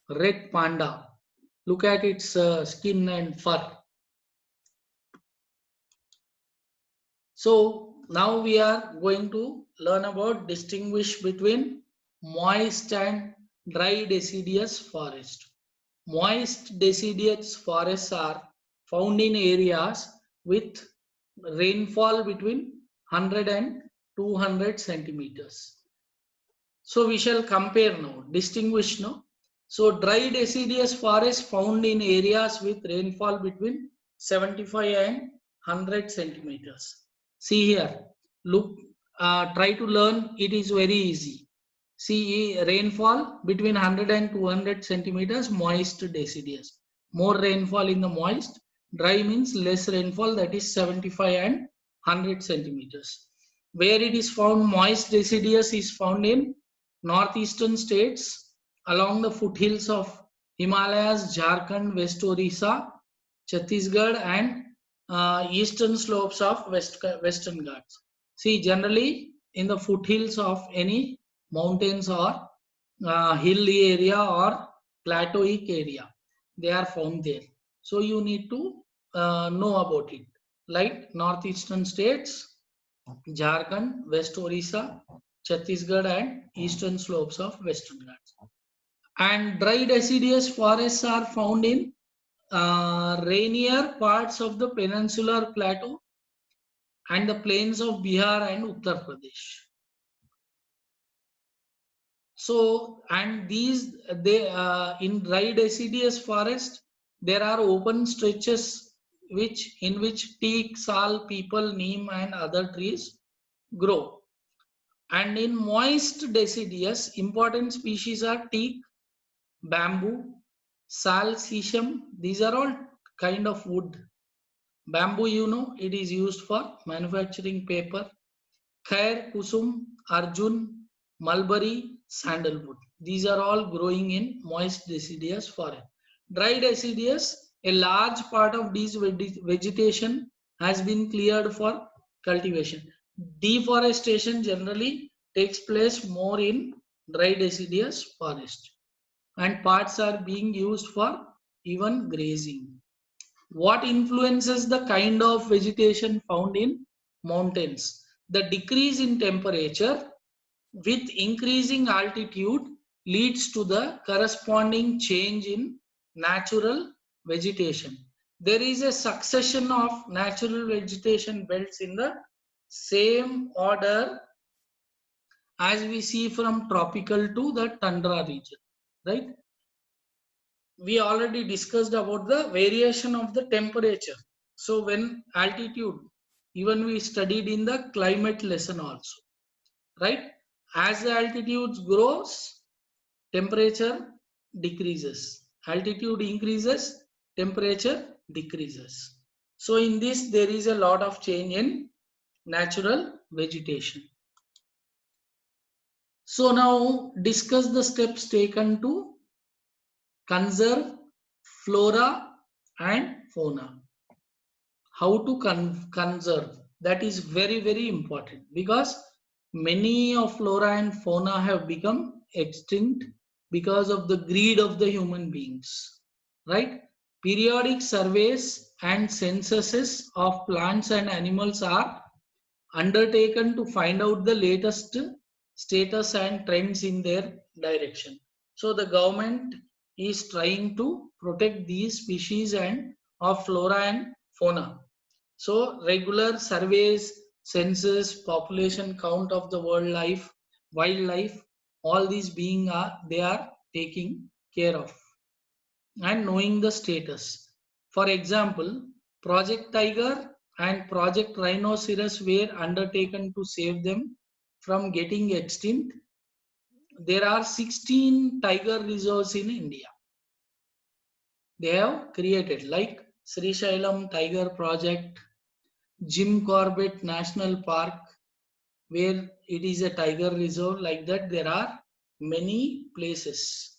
Red panda, look at its skin and fur. So now we are going to learn about distinguish between moist and dry deciduous forest. Moist deciduous forests are found in areas with rainfall between 100 and 200 centimeters. So we shall compare now, distinguish now. So dry deciduous forest found in areas with rainfall between 75 and 100 centimeters. See here, look, try to learn, it is very easy. See, rainfall between 100 and 200 centimeters, moist deciduous. More rainfall in the moist, dry means less rainfall, that is 75 and 100 centimeters. Where it is found, moist deciduous is found in northeastern states along the foothills of Himalayas, Jharkhand, West Orissa, Chhattisgarh, and eastern slopes of Western Ghats. See, generally in the foothills of any mountains or hilly area or plateauic area, they are found there. So you need to know about it. Like northeastern states, Jharkhand, West Orissa, Chhattisgarh, and eastern slopes of Western Ghats. And dry deciduous forests are found in rainier parts of the peninsular plateau and the plains of Bihar and Uttar Pradesh. So, and these they in dry deciduous forest there are open stretches in which teak, sal, peepal, neem, and other trees grow. And in moist deciduous, important species are teak, bamboo, sal, sesame. These are all kind of wood. Bamboo, you know, it is used for manufacturing paper. Khair, kusum, arjun, mulberry, sandalwood. These are all growing in moist deciduous forest. Dry deciduous, a large part of this vegetation has been cleared for cultivation. Deforestation generally takes place more in dry deciduous forest, and parts are being used for even grazing. What influences the kind of vegetation found in mountains? The decrease in temperature with increasing altitude leads to the corresponding change in natural vegetation. There is a succession of natural vegetation belts in the same order as we see from tropical to the tundra region, right? We already discussed about the variation of the temperature. So when altitude, even we studied in the climate lesson also, right? As the altitude grows, temperature decreases. Altitude increases, temperature decreases. So in this, there is a lot of change in natural vegetation. So now discuss the steps taken to conserve flora and fauna. How to conserve, that is very important, because many of flora and fauna have become extinct because of the greed of the human beings, right? Periodic surveys and censuses of plants and animals are undertaken to find out the latest status and trends in their direction. So the government is trying to protect these species and of flora and fauna. So regular surveys, census, population count of the wildlife, all these being they are taking care of. and knowing the status. For example, Project Tiger and Project Rhinoceros were undertaken to save them from getting extinct. There are 16 tiger reserves in India. They have created, like Sri Shailam Tiger Project, Jim Corbett National Park, where it is a tiger reserve. Like that, there are many places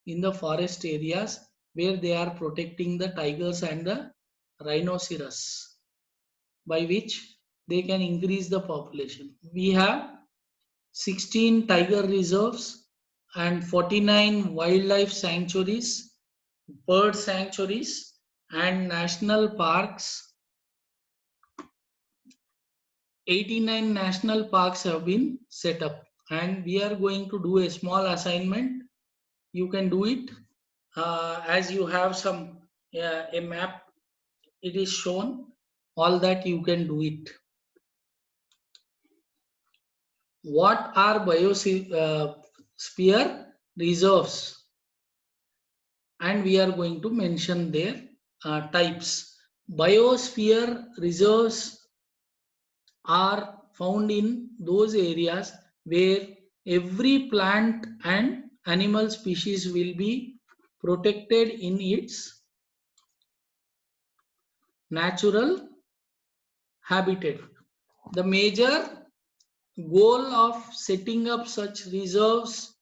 in the forest areas where they are protecting the tigers and the rhinoceros, by which they can increase the population. We have 16 tiger reserves and 49 wildlife sanctuaries, bird sanctuaries, and national parks. 89 national parks have been set up, and we are going to do a small assignment. You can do it as you have some a map. It is shown all that you can do it. What are biosphere reserves? And we are going to mention their types. Biosphere reserves are found in those areas where every plant and animal species will be protected in its natural habitat. The major goal of setting up such reserves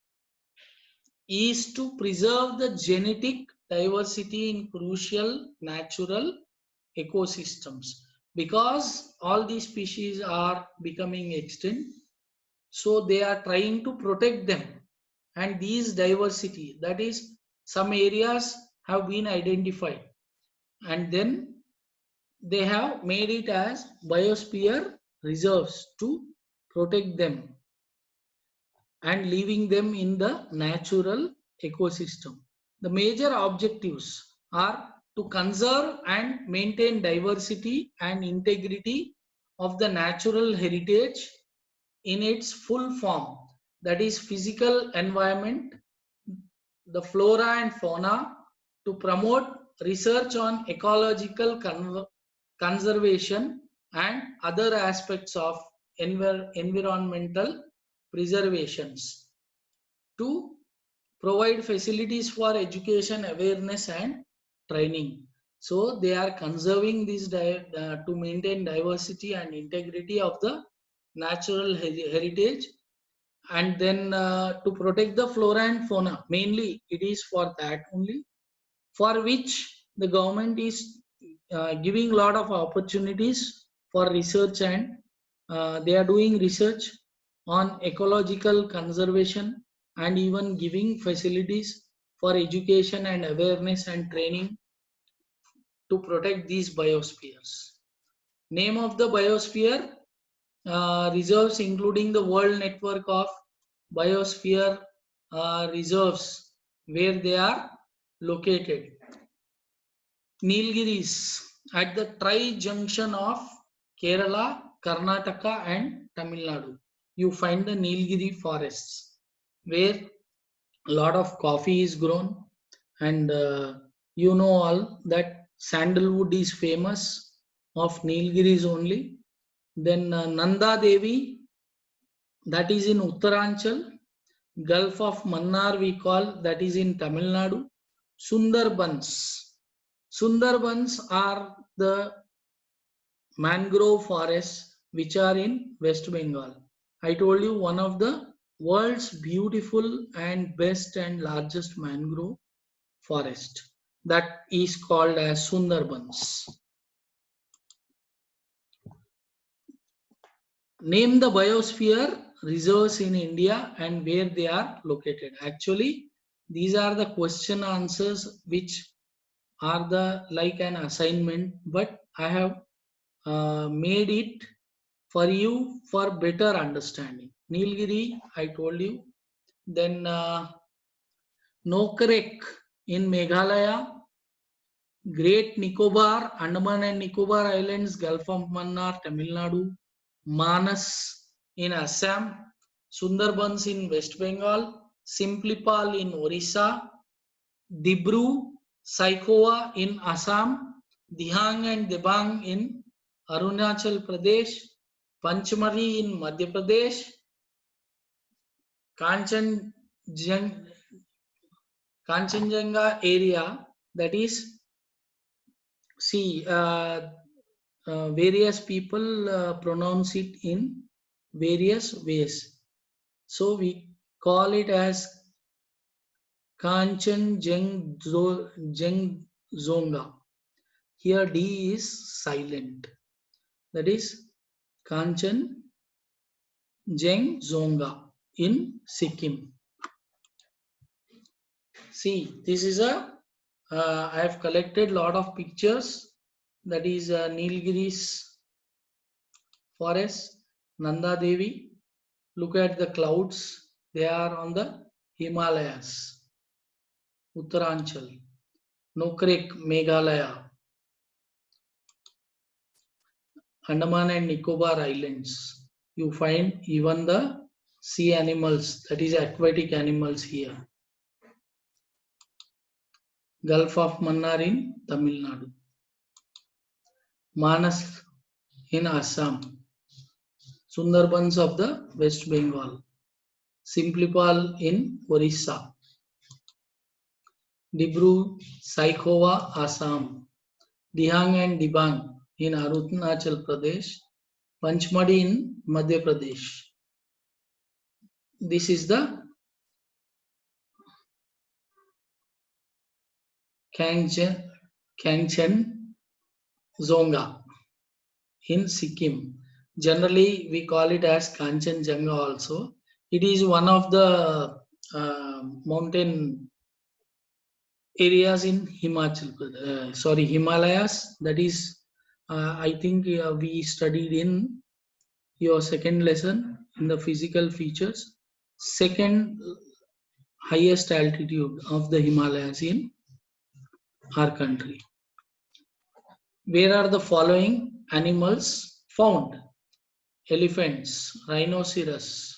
is to preserve the genetic diversity in crucial natural ecosystems, because all these species are becoming extinct, so they are trying to protect them. And these diversity, that is, some areas have been identified and then they have made it as biosphere reserves to protect them and leaving them in the natural ecosystem. The major objectives are to conserve and maintain diversity and integrity of the natural heritage in its full form, that is physical environment, the flora and fauna, to promote research on ecological conservation and other aspects of environmental preservations, to provide facilities for education, awareness and training. So they are conserving this to maintain diversity and integrity of the natural heritage, and then to protect the flora and fauna. Mainly it is for that only, for which the government is giving a lot of opportunities for research, and they are doing research on ecological conservation and even giving facilities for education and awareness and training to protect these biospheres. Name of the biosphere reserves, including the World Network of Biosphere Reserves, where they are located. Nilgiris, at the tri-junction of Kerala, Karnataka and Tamil Nadu. You find the Nilgiri forests, where a lot of coffee is grown, and you know all that sandalwood is famous of Nilgiris only. Then Nanda Devi, that is in Uttaranchal. Gulf of Mannar we call, that is in Tamil Nadu. Sundarbans. Sundarbans are the mangrove forests which are in West Bengal. I told you, one of the world's beautiful and best and largest mangrove forest, that is called as Sundarbans. Name the biosphere reserves in India and where they are located. Actually, these are the question answers which are the like an assignment, but I have made it for you for better understanding. Nilgiri, I told you. Then Nokrek in Meghalaya, Great Nicobar, Andaman and Nicobar Islands, Gulf of Mannar, Tamil Nadu, Manas in Assam, Sundarbans in West Bengal, Simplipal in Orissa, Dibru, Saikhowa in Assam, Dihang and Debang in Arunachal Pradesh, Panchmari in Madhya Pradesh, Kanchenjunga area, that is, see, various people pronounce it in various ways. So we call it as Kanchenjunga. Here D is silent. That is Kanchenjunga in Sikkim. See, this is I have collected lot of pictures. That is Nilgiris forest, Nanda Devi. Look at the clouds. They are on the Himalayas. Uttaranchal. Nokrek, Meghalaya. Andaman and Nicobar Islands. You find even the sea animals, that is aquatic animals here. Gulf of Mannar in Tamil Nadu. Manas in Assam. Sundarbans of the West Bengal. Simplipal in Orissa. Dibru, Saikhowa, Assam. Dihang and Dibang in Arunachal Pradesh. Panchmadi in Madhya Pradesh. This is the Kanchenjunga in Sikkim. Generally, we call it as Kanchenjunga also. It is one of the mountain areas in Himalayas. That is, I think we studied in your second lesson in the physical features. Second highest altitude of the Himalayas in our country. Where are the following animals found? Elephants, rhinoceros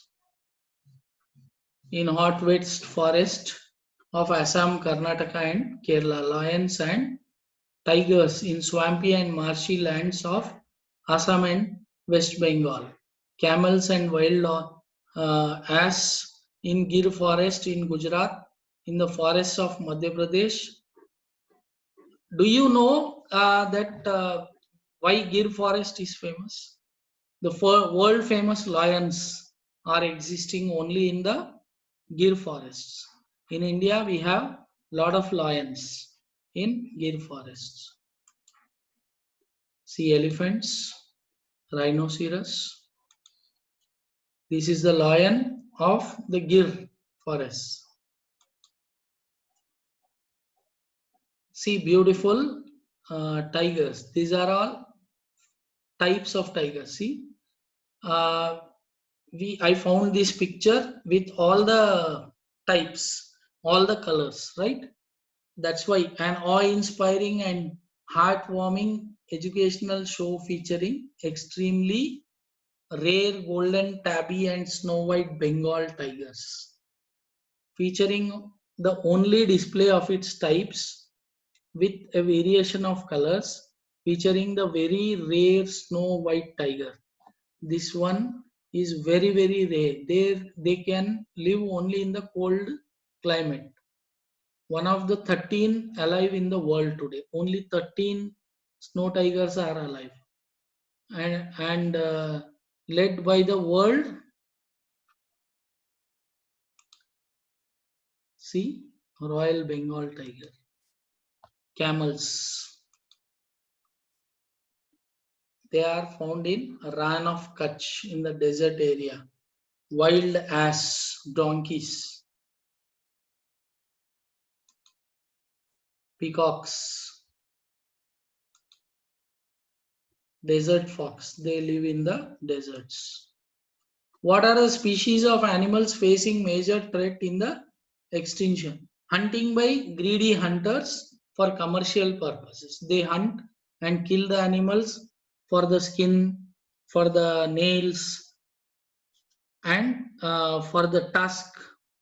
in hot west forest of Assam, Karnataka and Kerala, lions and tigers in swampy and marshy lands of Assam and West Bengal, camels and wild ass in Gir forest in Gujarat, in the forests of Madhya Pradesh. Do you know that why Gir forest is famous? The world famous lions are existing only in the Gir forests. In India, we have lot of lions in Gir forests. See elephants, rhinoceros. This is the lion of the Gir forest. See beautiful tigers. These are all types of tigers. See, I found this picture with all the types, all the colors, right? That's why an awe-inspiring and heartwarming educational show featuring extremely rare golden tabby and snow white Bengal tigers, featuring the only display of its types with a variation of colors, featuring the very rare snow white tiger. This one is very rare. They can live only in the cold climate. One of the 13 alive in the world today. Only 13 snow tigers are alive, and led by the world. See, Royal Bengal tiger. Camels. They are found in Rann of Kutch in the desert area. Wild ass, donkeys. Peacocks. Desert fox. They live in the deserts. What are the species of animals facing major threat in the extinction? Hunting by greedy hunters for commercial purposes. They hunt and kill the animals for the skin, for the nails, and for the tusk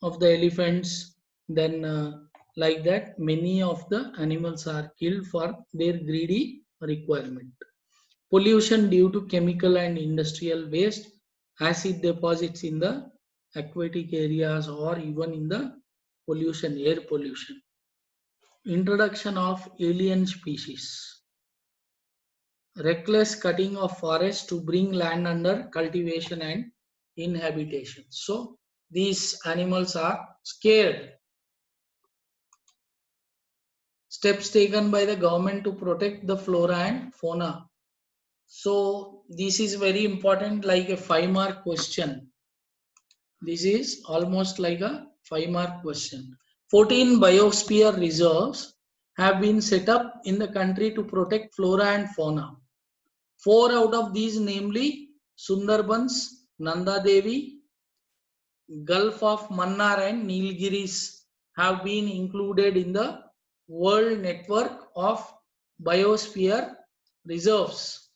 of the elephants. Then Like that, many of the animals are killed for their greedy requirement. Pollution due to chemical and industrial waste, acid deposits in the aquatic areas, or even in the pollution, air pollution. Introduction of alien species. Reckless cutting of forests to bring land under cultivation and inhabitation. So these animals are scared. Steps taken by the government to protect the flora and fauna. So this is very important, like a 5-mark question. This is almost like a 5-mark question. 14 biosphere reserves have been set up in the country to protect flora and fauna. 4 out of these, namely Sundarbans, Nanda Devi, Gulf of Mannar and Nilgiris, have been included in the World Network of Biosphere Reserves.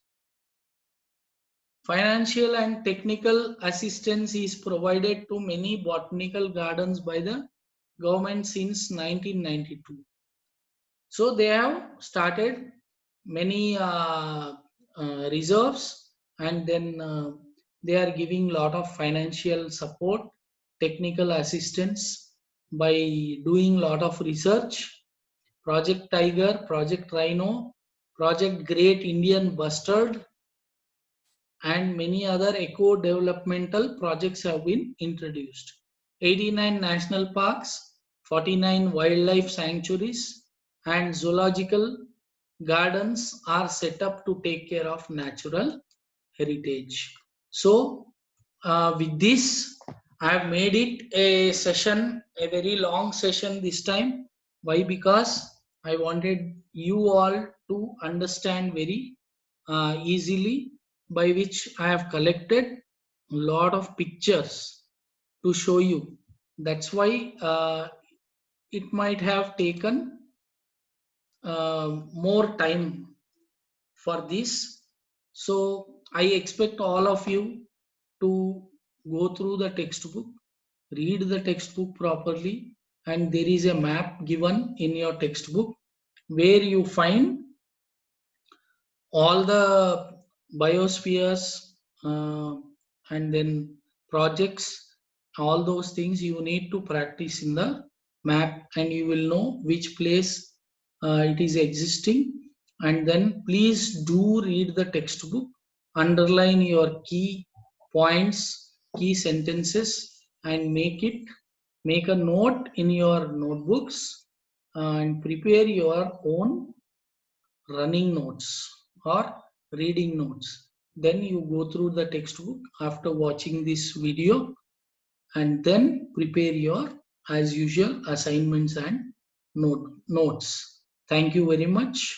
Financial and technical assistance is provided to many botanical gardens by the government since 1992. So they have started many reserves, and then they are giving a lot of financial support, technical assistance by doing a lot of research. Project Tiger, Project Rhino, Project Great Indian Bustard, and many other eco-developmental projects have been introduced. 89 national parks, 49 wildlife sanctuaries, and zoological gardens are set up to take care of natural heritage. So with this, I have made it a session, a very long session this time. Why? Because I wanted you all to understand very easily, by which I have collected a lot of pictures to show you. That's why it might have taken more time for this. So I expect all of you to go through the textbook, read the textbook properly, and there is a map given in your textbook where you find all the biospheres, uh, and then projects, all those things you need to practice in the map, and you will know which place it is existing. And then please do read the textbook, underline your key points, key sentences, and make a note in your notebooks, and prepare your own running notes or reading notes. Then you go through the textbook after watching this video, and then prepare your, as usual, assignments and notes. Thank you very much.